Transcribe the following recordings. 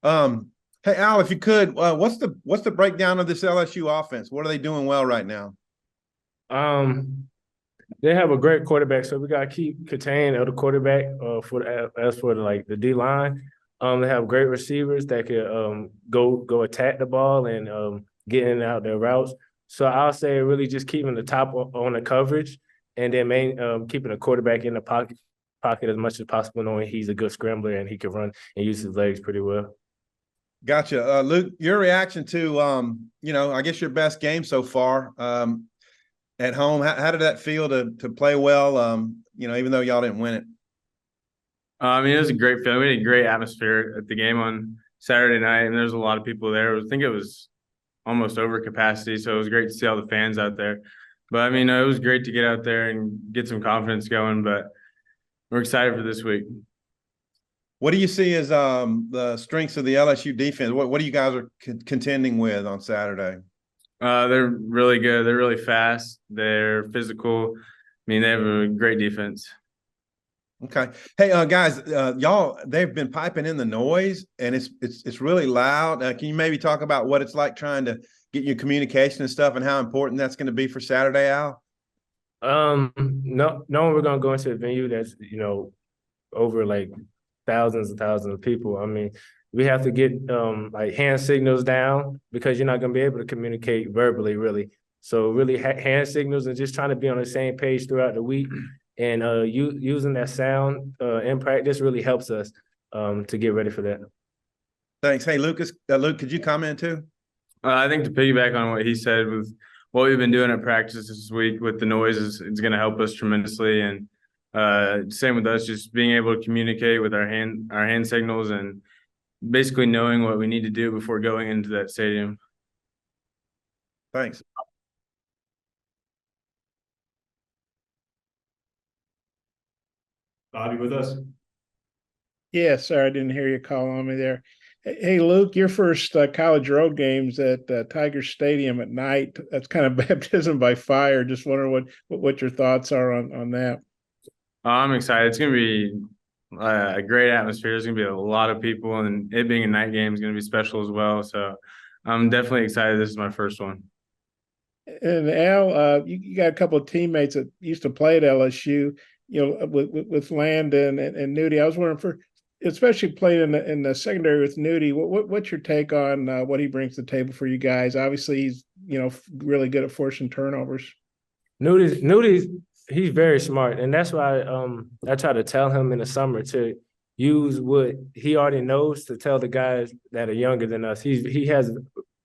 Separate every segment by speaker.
Speaker 1: Hey Al, if you could, what's the breakdown of this LSU offense? What are they doing well right now?
Speaker 2: Um, they have a great quarterback, so we gotta keep contain of the quarterback. As for the D line, they have great receivers that can go attack the ball and get in and out their routes. So I'll say really just keeping the top on the coverage, and then keeping the quarterback in the pocket as much as possible, knowing he's a good scrambler and he can run and use his legs pretty well.
Speaker 1: Gotcha. Luke, your reaction to I guess your best game so far at home. How did that feel to play well? Even though y'all didn't win it.
Speaker 3: I mean, it was a great feeling. We had a great atmosphere at the game on Saturday night, and there was a lot of people there. I think it was almost over capacity, so it was great to see all the fans out there. But I mean, it was great to get out there and get some confidence going. But we're excited for this week.
Speaker 1: What do you see as the strengths of the LSU defense? What do you guys are contending with on Saturday?
Speaker 3: They're really good. They're really fast. They're physical. I mean, they have a great defense.
Speaker 1: Okay. Hey, guys, y'all, they've been piping in the noise, and it's really loud. Can you maybe talk about what it's like trying to get your communication and stuff, and how important that's going to be for Saturday, Al?
Speaker 2: No, we're gonna go into a venue that's over like thousands and thousands of people. I mean, we have to get like hand signals down because you're not gonna be able to communicate verbally, really. So really, hand signals and just trying to be on the same page throughout the week, and using that sound in practice really helps us to get ready for that.
Speaker 1: Thanks. Hey, Luke, could you comment too?
Speaker 3: I think to piggyback on what he said, with what we've been doing at practice this week with the noises, it's going to help us tremendously. And same with us, just being able to communicate with our hand signals and basically knowing what we need to do before going into that stadium.
Speaker 1: Thanks.
Speaker 4: Bobby with us?
Speaker 5: Yeah, sorry, I didn't hear you call on me there. Hey, Luke, your first college road games at Tiger Stadium at night. That's kind of baptism by fire. Just wondering what your thoughts are on that.
Speaker 3: I'm excited. It's going to be a great atmosphere. There's going to be a lot of people, and it being a night game is going to be special as well. So I'm definitely excited. This is my first one.
Speaker 5: And Al, you got a couple of teammates that used to play at LSU. With Landon and Nudie. I was wondering, especially playing in the secondary with Nudie, what's your take on what he brings to the table for you guys? Obviously, he's really good at forcing turnovers.
Speaker 2: Nudi's he's very smart, and that's why I try to tell him in the summer to use what he already knows to tell the guys that are younger than us. He has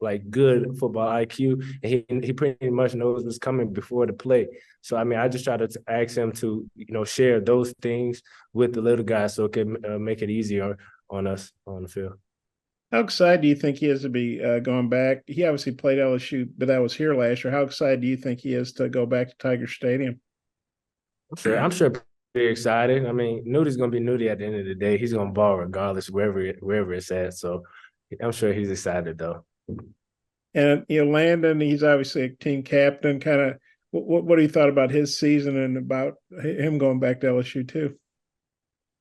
Speaker 2: like good football IQ, and he pretty much knows what's coming before the play. So I mean, I just try to ask him to share those things with the little guys so it can make it easier on us on the field.
Speaker 5: How excited do you think he is to be going back? He obviously played LSU, but that was here last year. How excited do you think he is to go back to Tiger Stadium?
Speaker 2: I'm sure pretty excited. I mean, Nudie's gonna be Nudie at the end of the day. He's gonna ball regardless wherever it's at. So I'm sure he's excited though.
Speaker 5: And Landon, he's obviously a team captain. Kind of, what do you thought about his season and about him going back to LSU too?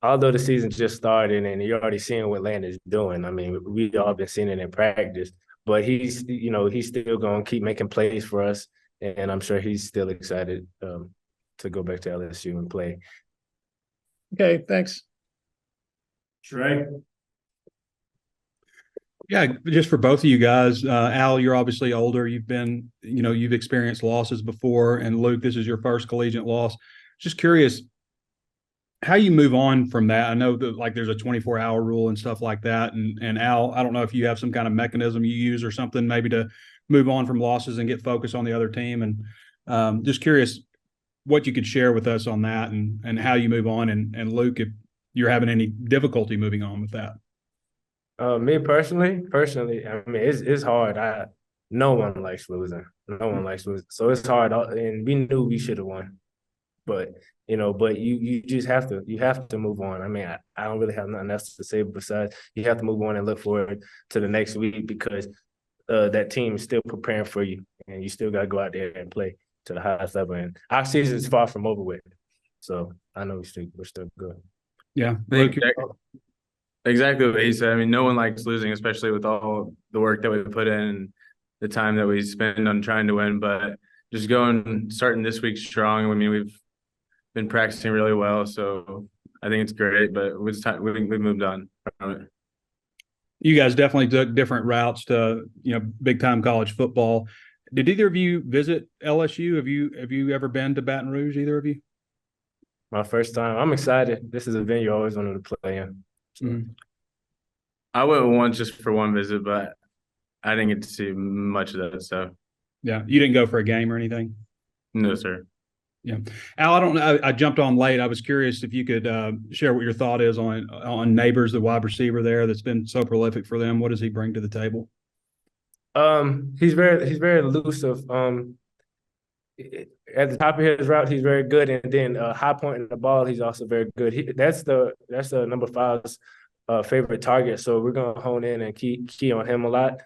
Speaker 2: Although the season just started and you're already seeing what Landon's doing, I mean, we've all been seeing it in practice. But he's still going to keep making plays for us, and I'm sure he's still excited to go back to LSU and play.
Speaker 5: Okay, thanks.
Speaker 4: Trey?
Speaker 6: Yeah, just for both of you guys, Al, you're obviously older. You've experienced losses before, and Luke, this is your first collegiate loss. Just curious how you move on from that. I know that there's a 24-hour rule and stuff like that. And Al, I don't know if you have some kind of mechanism you use or something maybe to move on from losses and get focused on the other team. And just curious what you could share with us on that and how you move on. And Luke, if you're having any difficulty moving on with that.
Speaker 2: Me personally, I mean, it's hard. No one likes losing. No one likes losing. So it's hard. And we knew we should have won. But you just have to move on. I mean, I don't really have nothing else to say besides you have to move on and look forward to the next week because that team is still preparing for you, and you still got to go out there and play to the highest level. And our season is far from over with, so I know we're still good.
Speaker 6: Yeah,
Speaker 3: Luke, Exactly what he said. I mean, no one likes losing, especially with all the work that we put in and the time that we spend on trying to win. But just starting this week strong. I mean, we've been practicing really well, so I think it's great. But it's time we moved on from it.
Speaker 6: You guys definitely took different routes to, big time college football. Did either of you visit LSU? Have you ever been to Baton Rouge, either of you?
Speaker 2: My first time. I'm excited. This is a venue I always wanted to play in. So.
Speaker 6: Mhm.
Speaker 3: I went once just for one visit, but I didn't get to see much of that stuff.
Speaker 6: Yeah. You didn't go for a game or anything?
Speaker 3: No, sir.
Speaker 6: Yeah. Al, I don't know. I jumped on late. I was curious if you could share what your thought is on Neighbors, the wide receiver there that's been so prolific for them. What does he bring to the table?
Speaker 2: He's very elusive. At the top of his route, he's very good, and then high point in the ball, he's also very good. That's the number 5's favorite target. So we're gonna hone in and key on him a lot,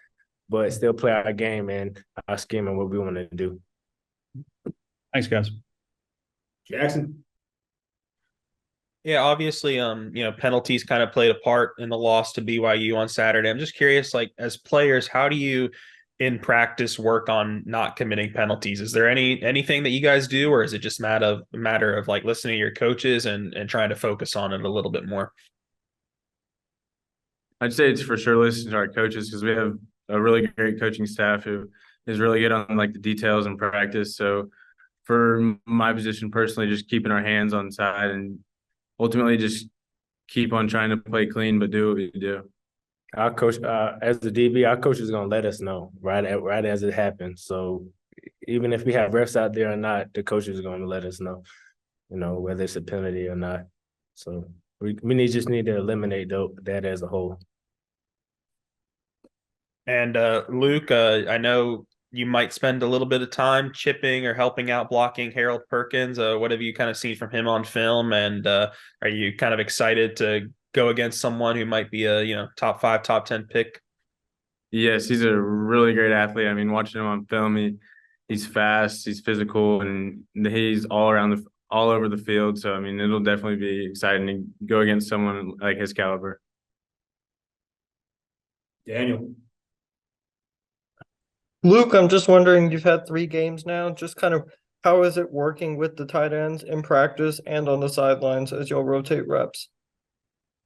Speaker 2: but still play our game and our scheme and what we want to do.
Speaker 6: Thanks, guys.
Speaker 4: Jackson.
Speaker 7: Yeah, obviously, penalties kind of played a part in the loss to BYU on Saturday. I'm just curious, like, as players, how do you in practice work on not committing penalties? Is there anything that you guys do, or is it just a matter of like listening to your coaches and trying to focus on it a little bit more?
Speaker 3: I'd say it's for sure listening to our coaches, because we have a really great coaching staff who is really good on like the details and practice. So for my position personally, just keeping our hands on side and ultimately just keep on trying to play clean, but do what we do.
Speaker 2: Our coach, as the DB, our coach is gonna let us know right as it happens. So even if we have refs out there or not, the coach is gonna let us know, whether it's a penalty or not. So we just need to eliminate that as a whole.
Speaker 7: And Luke, I know you might spend a little bit of time chipping or helping out blocking Harold Perkins. What have you kind of seen from him on film? And are you kind of excited to go against someone who might be a top 5, top 10 pick?
Speaker 3: Yes, he's a really great athlete. I mean, watching him on film, he's fast, he's physical, and he's all over the field. So I mean, it'll definitely be exciting to go against someone like his caliber.
Speaker 4: Daniel.
Speaker 8: Luke, I'm just wondering, you've had 3 games now, just kind of how is it working with the tight ends in practice and on the sidelines as y'all rotate reps?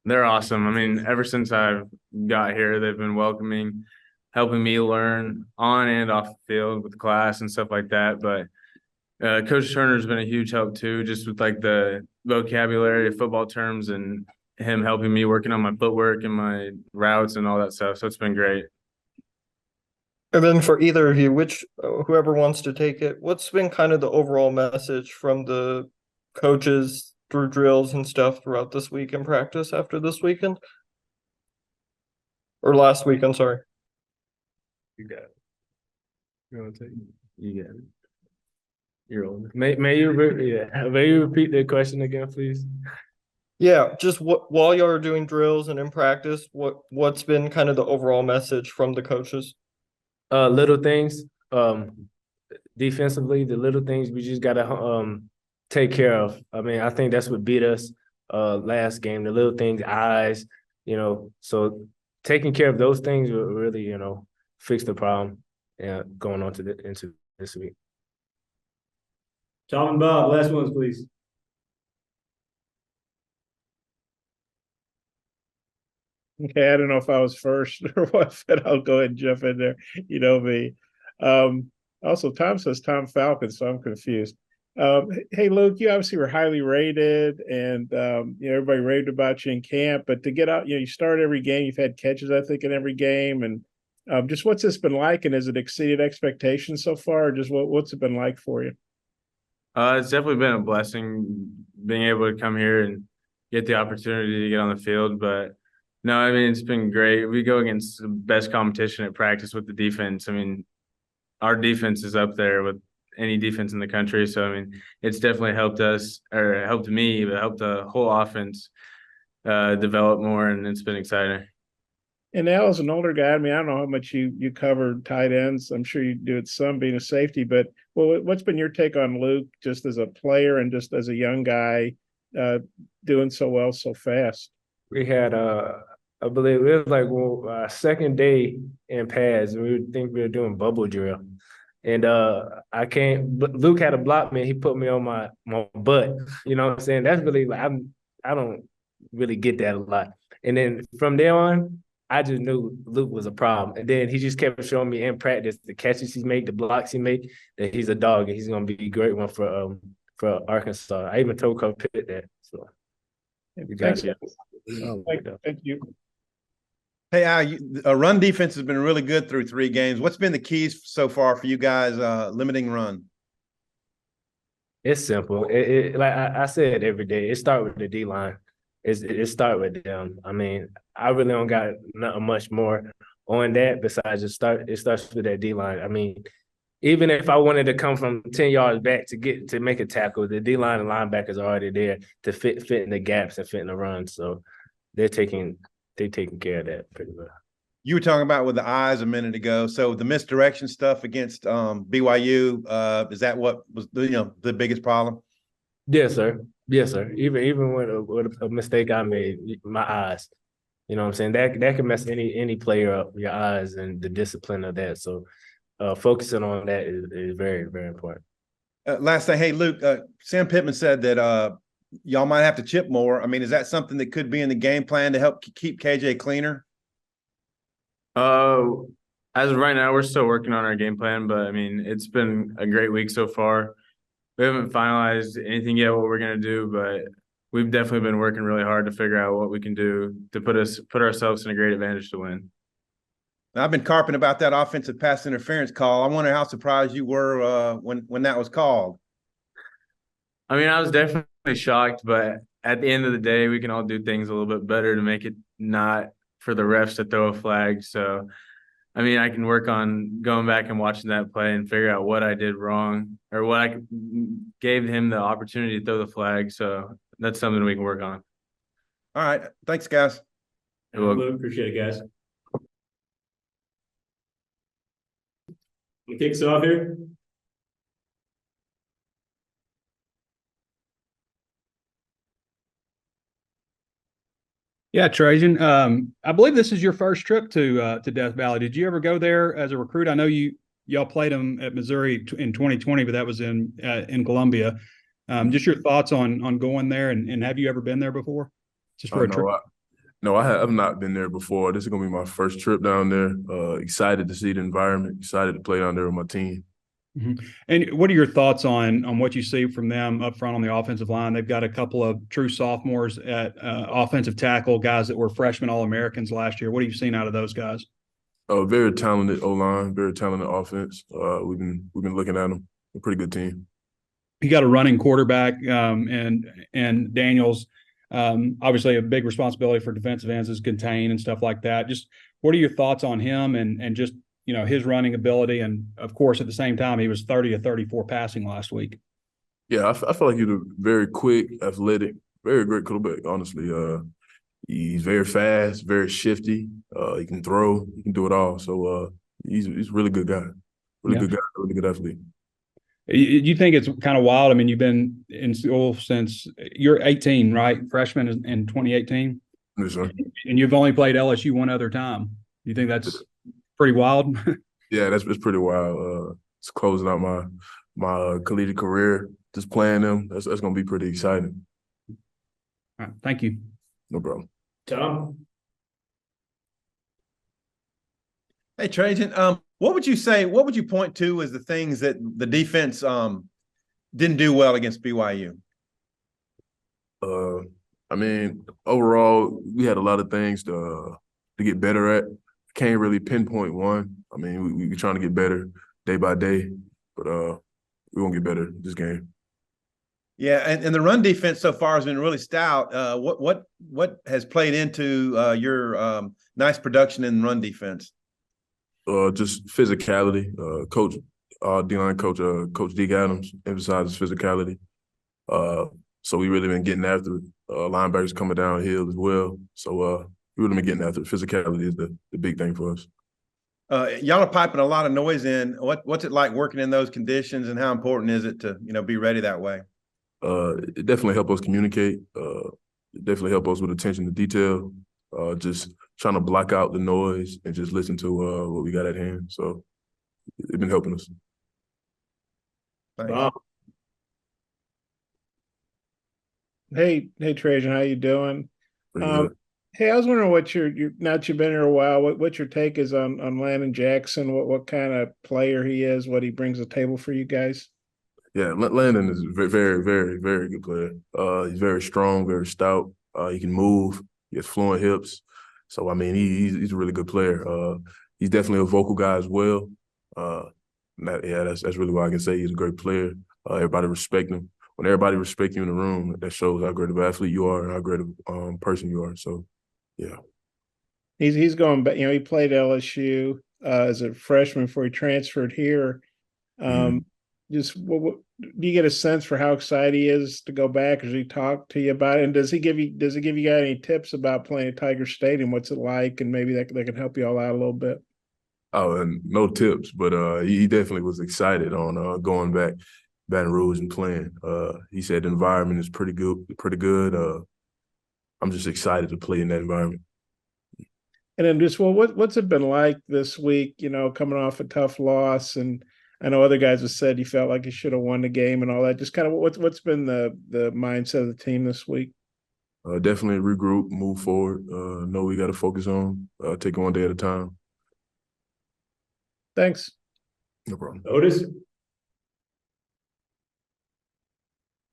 Speaker 3: They're awesome. I mean, ever since I've got here, they've been welcoming, helping me learn on and off the field with class and stuff like that. But Coach Turner's been a huge help too, just with like the vocabulary of football terms and him helping me working on my footwork and my routes and all that stuff. So it's been great.
Speaker 8: And then for either of you, whoever wants to take it, what's been kind of the overall message from the coaches through drills and stuff throughout this week in practice after this weekend? Or last weekend, sorry.
Speaker 2: You got it. You want to take it?
Speaker 3: You got it. You're older.
Speaker 2: May you repeat the question again, please?
Speaker 8: Yeah, just while y'all are doing drills and in practice, what's been kind of the overall message from the coaches?
Speaker 2: Little things. Defensively, the little things we just gotta take care of. I mean, I think that's what beat us last game. The little things, eyes, so taking care of those things will really, fix the problem going on into this week.
Speaker 4: Tom and Bob, last ones, please.
Speaker 5: Okay, I don't know if I was first or what, but I'll go ahead and jump in there. You know me. Also, Tom says Tom Falcon, so I'm confused. Hey, Luke, you obviously were highly rated, and everybody raved about you in camp. But to get out, you start every game. You've had catches, I think, in every game, and just what's this been like? And has it exceeded expectations so far? Or just what's it been like for you?
Speaker 3: It's definitely been a blessing being able to come here and get the opportunity to get on the field, but. No, I mean, it's been great. We go against the best competition at practice with the defense. I mean, our defense is up there with any defense in the country. So, I mean, it's definitely helped us, or helped me, but helped the whole offense develop more, and it's been exciting.
Speaker 5: And Al, as an older guy, I mean, I don't know how much you covered tight ends. I'm sure you do it some being a safety, but what's been your take on Luke just as a player and just as a young guy doing so well so fast?
Speaker 2: We had I believe it was like second day in pads. We think we were doing bubble drill. And I can't, but Luke had to block me. He put me on my butt. You know what I'm saying? That's really like I don't really get that a lot. And then from there on, I just knew Luke was a problem. And then he just kept showing me in practice the catches he made, the blocks he made, that he's a dog and he's gonna be a great one for Arkansas. I even told Coach Pitt that. So we got you.
Speaker 5: Thank you.
Speaker 1: Hey, Al, run defense has been really good through 3 games. What's been the keys so far for you guys limiting run?
Speaker 2: It's simple. Like I said every day, it starts with the D line. It start with them. I mean, I really don't got nothing much more on that besides it starts with that D line. I mean, even if I wanted to come from 10 yards back to make a tackle, the D line and linebackers are already there to fit in the gaps and fit in the run. So they're taking care of that pretty well.
Speaker 1: You were talking about with the eyes a minute ago. So the misdirection stuff against BYU, is that what was the biggest problem?
Speaker 2: Yes, sir. Yes, sir. Even with a mistake I made, my eyes. You know what I'm saying? That can mess any player up, your eyes and the discipline of that. So focusing on that is very, very important.
Speaker 1: Last thing, hey, Luke, Sam Pittman said that y'all might have to chip more. I mean, is that something that could be in the game plan to help keep KJ cleaner?
Speaker 3: As of right now, we're still working on our game plan, but I mean, it's been a great week so far. We haven't finalized anything yet what we're gonna do, but we've definitely been working really hard to figure out what we can do to put ourselves in a great advantage to win.
Speaker 1: Now, I've been carping about that offensive pass interference call. I wonder how surprised you were when that was called.
Speaker 3: I mean, I was definitely shocked, but at the end of the day, we can all do things a little bit better to make it not for the refs to throw a flag. So, I mean, I can work on going back and watching that play and figure out what I did wrong or what I gave him the opportunity to throw the flag. So that's something we can work on.
Speaker 1: All right. Thanks, guys.
Speaker 4: Appreciate it, guys. You kick us off here.
Speaker 6: Yeah, Trajan. I believe this is your first trip to Death Valley. Did you ever go there as a recruit? I know y'all played them at Missouri in 2020, but that was in Columbia. Just your thoughts on going there, and have you ever been there before? Just for a trip?
Speaker 9: No, I have not been there before. This is gonna be my first trip down there. Excited to see the environment. Excited to play down there with my team.
Speaker 6: Mm-hmm. And what are your thoughts on what you see from them up front on the offensive line? They've got a couple of true sophomores at offensive tackle, guys that were freshman All-Americans last year. What have you seen out of those guys?
Speaker 9: Very talented O-line, very talented offense. We've been looking at them. A pretty good team.
Speaker 6: You got a running quarterback, and Daniels. Obviously, a big responsibility for defensive ends is contain and stuff like that. Just what are your thoughts on him and just his running ability? And of course, at the same time, he was 30 of 34 passing last week.
Speaker 9: Yeah, I feel like he's a very quick, athletic, very great quarterback. Honestly, he's very fast, very shifty. He can throw, he can do it all. So he's a really good guy, good guy, really good athlete.
Speaker 6: You think it's kind of wild? I mean, you've been in school since you're 18, right? Freshman in 2018.
Speaker 9: Yes, sir.
Speaker 6: And you've only played LSU one other time. You think that's pretty wild?
Speaker 9: Yeah, it's pretty wild. It's closing out my collegiate career. Just playing them, that's going to be pretty exciting.
Speaker 6: All right, thank you.
Speaker 9: No problem.
Speaker 4: Tom?
Speaker 1: Hey, Trajan, what would you point to as the things that the defense didn't do well against BYU?
Speaker 9: I mean, overall, we had a lot of things to get better at. Can't really pinpoint one. I mean, we're trying to get better day by day, but we're going to get better this game.
Speaker 1: Yeah, and the run defense so far has been really stout. What has played into your nice production in run defense?
Speaker 9: Just physicality. Coach, D-line coach, Coach Deke Adams emphasizes physicality. So we really been getting after it. Linebackers coming downhill as well. So we really been getting after it. Physicality is the big thing for us.
Speaker 1: Y'all are piping a lot of noise in. What's it like working in those conditions, and how important is it to be ready that way?
Speaker 9: It definitely help us communicate. It definitely help us with attention to detail. Just trying to block out the noise and just listen to what we got at hand. So it's been helping us.
Speaker 4: Bob,
Speaker 5: Hey, Trajan, how you doing?
Speaker 9: Pretty good.
Speaker 5: Hey, I was wondering what your now that you've been here a while, what your take is on Landon Jackson, what kind of player he is, what he brings to the table for you guys.
Speaker 9: Yeah, Landon is a very, very, very good player. He's very strong, very stout. He can move. He has fluent hips. So I mean, he's a really good player. He's definitely a vocal guy as well. That's really why I can say he's a great player. Everybody respect him. When everybody respects you in the room, that shows how great of an athlete you are and how great of a person you are. So, yeah.
Speaker 5: He's going back. He played LSU as a freshman before he transferred here. Just what do you get a sense for how excited he is to go back? Does he talk to you about it? And does he give you guys any tips about playing at Tiger Stadium? What's it like? And maybe that can help you all out a little bit.
Speaker 9: Oh, and no tips, but he definitely was excited on going back Baton Rouge and playing. He said the environment is pretty good. I'm just excited to play in that environment.
Speaker 5: And then just what's it been like this week? Coming off a tough loss, and I know other guys have said you felt like you should have won the game and all that. Just kind of what's been the mindset of the team this week?
Speaker 9: Definitely regroup, move forward. Know we got to focus on take it one day at a time.
Speaker 5: Thanks.
Speaker 9: No problem.
Speaker 4: Otis.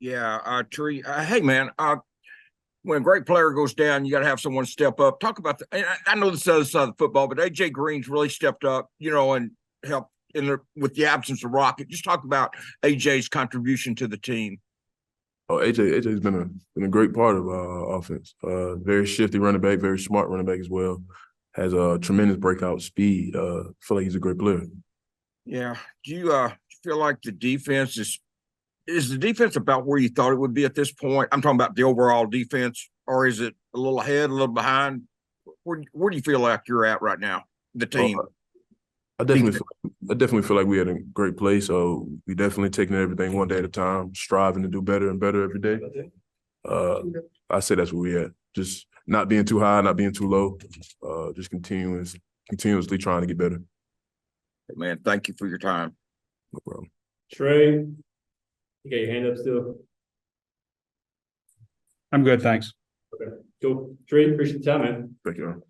Speaker 10: Yeah, Tree. Hey, man. When a great player goes down, you got to have someone step up. Talk about I know this is the other side of football, but AJ Green's really stepped up, and helped with the absence of Rocket. Just talk about AJ's contribution to the team.
Speaker 9: Oh, AJ's been a great part of our offense. Very shifty running back, very smart running back as well. Has a tremendous breakout speed. Feel like he's a great player.
Speaker 10: Yeah. Do you feel like the defense is the defense about where you thought it would be at this point? I'm talking about the overall defense, or is it a little ahead, a little behind? Where do you feel like you're at right now, the team?
Speaker 9: I definitely feel like we had a great play. So we definitely taking everything one day at a time, striving to do better and better every day. I say that's where we at. Just not being too high, not being too low. Just continuously trying to get better.
Speaker 10: Man, thank you for your time.
Speaker 9: No problem.
Speaker 4: Trey, you got your hand up still?
Speaker 6: I'm good, thanks.
Speaker 4: Okay, cool. Trey, appreciate the time, man.
Speaker 9: Thank you.